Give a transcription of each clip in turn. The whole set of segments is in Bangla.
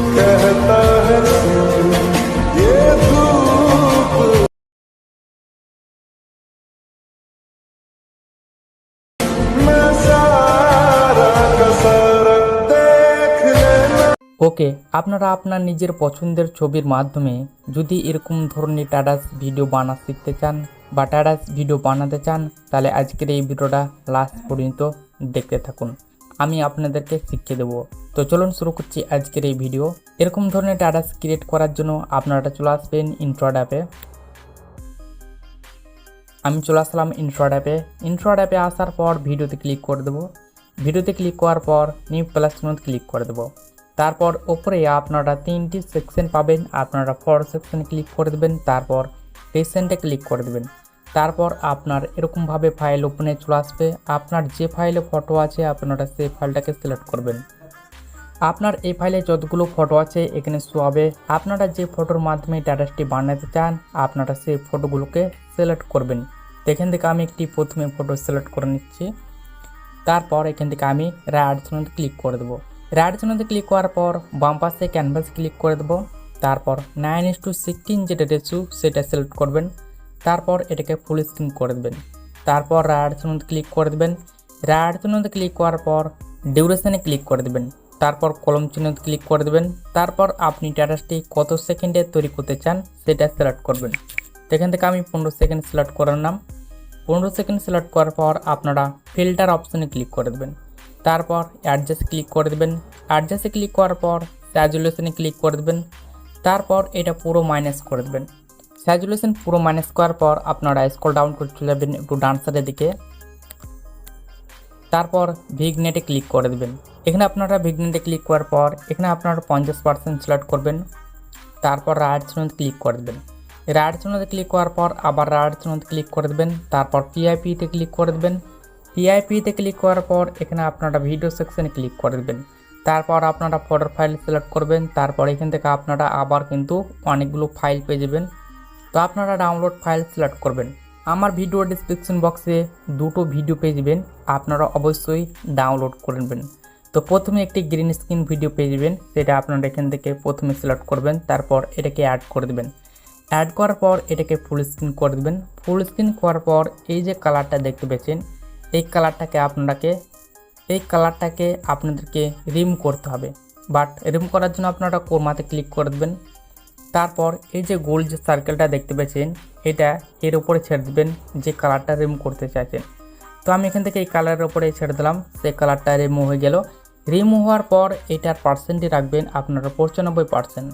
कहता है सुन ये धूप मैं सारा का सारा देख लेना। ওকে, আপনারা আপনার নিজের পছন্দের ছবির মাধ্যমে যদি এরকম ধরনের স্ট্যাটাস ভিডিও বানা শিখতে চান বা স্ট্যাটাস ভিডিও বানাতে চান, তাহলে আজকের এই ভিডিওটা লাস্ট পর্যন্ত দেখতে থাকুন, আমি আপনাদেরকে শিখিয়ে দেবো। তো চলুন শুরু করছি আজকের এই ভিডিও। এরকম ধরনের স্ট্যাটাস ক্রিয়েট করার জন্য আপনারা চলে আসবেন ইন্ট্রোড অ্যাপে। আমি চলে আসলাম ইন্ট্রোড অ্যাপে। ইন্ট্রোড অ্যাপে আসার পর ভিডিওতে ক্লিক করে দেবো। ভিডিওতে ক্লিক করার পর নিউ প্লাস ক্লিক করে দেবো। তারপর ওপরে আপনারা 3টি সেকশন পাবেন, আপনারা ফর সেকশনে ক্লিক করে দেবেন, তারপর রিসেন্টে ক্লিক করে দেবেন। তারপর আপনার এরকমভাবে ফাইল ওপেনে চলে আসবে। আপনার যে ফাইলে ফটো আছে আপনারা সেই ফাইলটাকে সিলেক্ট করবেন। আপনার এই ফাইলে যতগুলো ফটো আছে এখানে শো হবে। আপনারা যে ফটোর মাধ্যমে স্ট্যাটাসটি বানাতে চান আপনারা সেই ফটোগুলোকে সিলেক্ট করবেন। তো এখান থেকে আমি একটি প্রথমে ফটো সিলেক্ট করে নিচ্ছি। তারপর এখান থেকে আমি রাইট অপশনে ক্লিক করে দেবো। রাইট অপশনে ক্লিক করার পর বাম পাশে ক্যানভাস ক্লিক করে দেবো। তারপর 9:16 যেটা রেশিও সেটা সিলেক্ট করবেন। তারপর এটাকে ফুল স্ক্রিন করে দেবেন। তারপর রাইট অপশনে ক্লিক করে দেবেন। রাইট অপশনে ক্লিক করার পর ডিউরেশনে ক্লিক করে দেবেন। তারপর কলম চিহ্নতে ক্লিক করে দেবেন। তারপর আপনি স্ট্যাটাসটি কত সেকেন্ডে তৈরি করতে চান সেটা সিলেক্ট করবেন। এখান থেকে আমি 15 সেকেন্ড সিলেক্ট করে নিলাম। 15 সেকেন্ড সিলেক্ট করার পর আপনারা ফিল্টার অপশনে ক্লিক করে দেবেন। তারপর অ্যাডজাস্ট ক্লিক করে দেবেন। অ্যাডজাস্টে ক্লিক করার পর স্যাচুরেশনে ক্লিক করে দেবেন। তারপর এটা পুরো মাইনাস করে দেবেন। স্যাচুরেশন পুরো মাইনাস করার পর আপনারা স্ক্রল ডাউন করে চলে যাবেন একটু ডান সাইডের দিকে। তারপর ভিগনেটে ক্লিক করে দেবেন। এখানে আপনারা ভিগনেটে ক্লিক করার পর এখানে আপনারা 50% সিলেক্ট করবেন। তারপর রাইট অপশনে ক্লিক করে দেবেন। রাইট অপশনে ক্লিক করার পর আবার রাইট অপশনে ক্লিক করে দেবেন। তারপর পিআইপিতে ক্লিক করে দেবেন। পিআইপিতে ক্লিক করার পর এখানে আপনারা ভিডিও সেকশনে ক্লিক করে দেবেন। তারপর আপনারা ফটোর ফাইল সিলেক্ট করবেন। তারপর এখান থেকে আপনারা আবার কিন্তু অনেকগুলো ফাইল পেয়ে যাবেন। তো আপনারা ডাউনলোড ফাইল সিলেক্ট করবেন। আমার ভিডিও ডিসক্রিপশন বক্সে দুটো ভিডিও পেয়ে যাবেন, আপনারা অবশ্যই ডাউনলোড করে নেবেন। তো প্রথমে একটি গ্রিন স্ক্রিন ভিডিও পেয়ে যাবেন, সেটা আপনারা এখান থেকে প্রথমে সিলেক্ট করবেন। তারপর এটাকে অ্যাড করে দেবেন। অ্যাড করার পর এটাকে ফুল স্ক্রিন করে দেবেন। ফুল স্ক্রিন করার পর এই যে কালারটা দেখতে পেয়েছেন এই কালারটাকে আপনাদেরকে রিমুভ করতে হবে। বাট রিমুভ করার জন্য আপনারা কোরমাতে ক্লিক করে দেবেন। তারপর এই যে গোল যে সার্কেলটা দেখতে পেয়েছেন এটা এর উপরে ছেড়ে দেবেন যে কালারটা রিমুভ করতে চাইছেন। তো আমি এখান থেকে এই কালারের উপরে ছেড়ে দিলাম, সেই কালারটা রিমুভ হয়ে গেল। রিমুভ হওয়ার পর এটার পার্সেন্টই রাখবেন আপনারা 95%।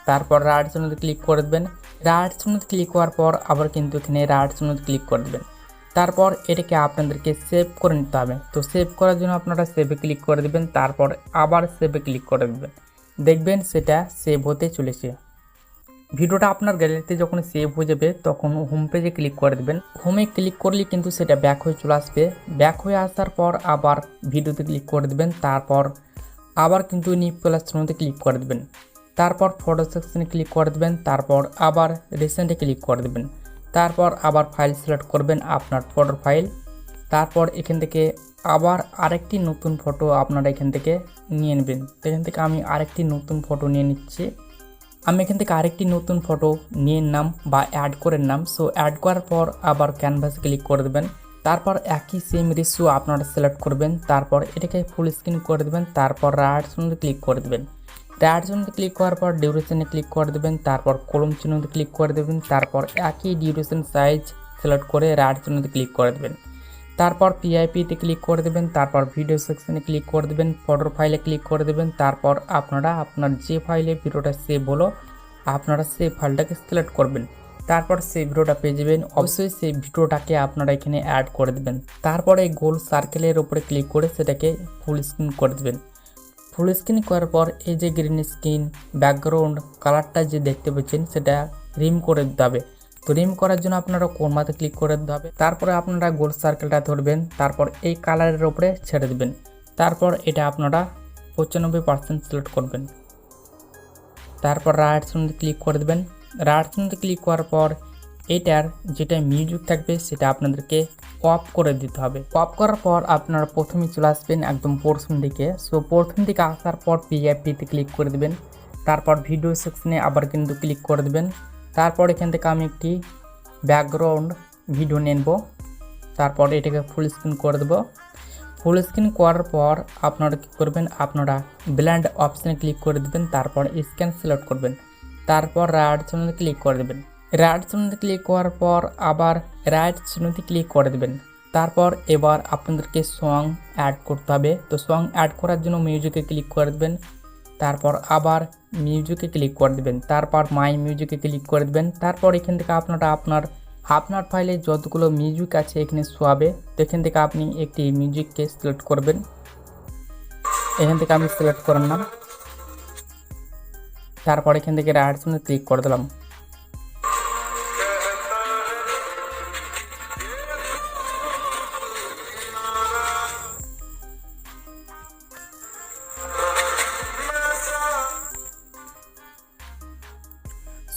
তারপর রাইট অপশনে ক্লিক করে দেবেন। রাইট অপশনে ক্লিক করার পর আবার কিন্তু এখানে রাইট অপশনে ক্লিক করে দেবেন। তারপর এটাকে আপনাদেরকে সেভ করে নিতে হবে। তো সেভ করার জন্য আপনারা সেভে ক্লিক করে দেবেন। তারপর আবার সেভে ক্লিক করে দেবেন, দেখবেন সেটা সেভ হতে চলেছে। ভিডিওটা আপনার গ্যালারিতে যখন সেভ হয়ে যাবে তখন হোম পেজে ক্লিক করে দেবেন। হোমে ক্লিক করলে কিন্তু সেটা ব্যাক হয়ে চলে আসবে। ব্যাক হয়ে আসার পর আবার ভিডিওতে ক্লিক করে দেবেন। তারপর আবার কিন্তু নিউ প্লাস চিহ্নতে ক্লিক করে দেবেন। তারপর ফটো সেকশনে ক্লিক করে দেবেন। তারপর আবার রিসেন্টে ক্লিক করে দেবেন। তারপর আবার ফাইল সিলেক্ট করবেন আপনার ফটোর ফাইল। তারপর এখান থেকে আবার আরেকটি নতুন ফটো আপনারা এখান থেকে নিয়ে নেবেন। এখান থেকে আমি আরেকটি নতুন ফটো নিয়ে নিচ্ছি। আমি এখান থেকে আরেকটি নতুন ফটো নিয়ে নাম বা অ্যাড করে নাম। সো অ্যাড করার পর আবার ক্যানভাসে ক্লিক করে দেবেন। তারপর একই সেম রেশিও আপনারা সিলেক্ট করবেন। তারপর এটাকে ফুল স্ক্রিন করে দেবেন। তারপর রাইট অপশনে ক্লিক করে দেবেন। রাইট অপশনে ক্লিক করার পর ডিউরেশনে ক্লিক করে দেবেন। তারপর কলম চিহ্নতে ক্লিক করে দেবেন। তারপর একই ডিউরেশন সাইজ সিলেক্ট করে রাইট অপশনে ক্লিক করে দেবেন। তারপর পিআইপিতে ক্লিক করে দেবেন। তারপর ভিডিও সেকশনে ক্লিক করে দেবেন। ফটোর ফাইলে ক্লিক করে দেবেন। তারপর আপনারা আপনার যে ফাইলে ভিডিওটা সেভ হলো আপনারা সেই ফাইলটাকে সিলেক্ট করবেন। তারপর সেই ভিডিওটা পেয়ে যাবেন। অবশ্যই সেই ভিডিওটাকে আপনারা এখানে অ্যাড করে দেবেন। তারপরে এই গোল সার্কেলের উপরে ক্লিক করে সেটাকে ফুল স্ক্রিন করে দেবেন। ফুল স্ক্রিন করার পর এই যে গ্রিন স্ক্রিন ব্যাকগ্রাউন্ড কালারটা যে দেখতে পাচ্ছেন সেটা রিমুভ করে দিতে হবে। তো রিমুভ করার জন্য আপনারা কোরমাতে ক্লিক করে দিতে হবে। তারপরে আপনারা গোল সার্কেলটা ধরবেন। তারপর এই কালারের উপরে ছেড়ে দেবেন। তারপর এটা আপনারা 95% সিলেক্ট করবেন। তারপর রাইট অপশনে ক্লিক করে দেবেন। রাইট অপশনে ক্লিক করার পর এটার যেটা মিউজিক থাকবে সেটা আপনাদেরকে অফ করে দিতে হবে। অফ করার পর আপনারা প্রথমে চলে আসবেন একদম প্রথম দিকে। সো প্রথম দিকে আসার পর পিআইপিতে ক্লিক করে দেবেন। তারপর ভিডিও সেকশনে আবার কিন্তু ক্লিক করে দেবেন। তারপর এখান থেকে আমি একটি ব্যাকগ্রাউন্ড ভিডিও নেব, তারপর এটাকে ফুল স্ক্রিন করে দেবো। ফুল স্ক্রিন করার পর আপনারা কী করবেন, আপনারা ব্লেন্ড অপশানে ক্লিক করে দেবেন, তারপর স্ক্যান সিলেক্ট করবেন, তারপর রাইট চিহ্নতে ক্লিক করে দেবেন। রাইট চিহ্নতে ক্লিক করার পর আবার রাইট চিহ্নতে ক্লিক করে দেবেন। তারপর এবার আপনাদেরকে সং অ্যাড করতে হবে। তো সং অ্যাড করার জন্য মিউজিকে ক্লিক করে দেবেন, তারপর আবার মিউজিকে ক্লিক করে দেবেন, তারপর মাই মিউজিকে ক্লিক করে দেবেন। তারপর এখান থেকে আপনারা আপনার ফাইলে যতগুলো মিউজিক আছে এখানে শোয়াবে। তো এখান থেকে আপনি একটি মিউজিককে সিলেক্ট করবেন, এখান থেকে আমি সিলেক্ট করে নিলাম। তারপর এখান থেকে রাইট চিহ্নে ক্লিক করে দিলাম।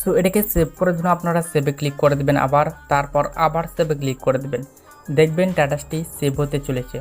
সো এটাকে সেভ করার জন্য আপনারা সেভে ক্লিক করে দেবেন আবার, তারপর আবার সেভে ক্লিক করে দেবেন। দেখবেন স্ট্যাটাসটি সেভ হতে চলেছে।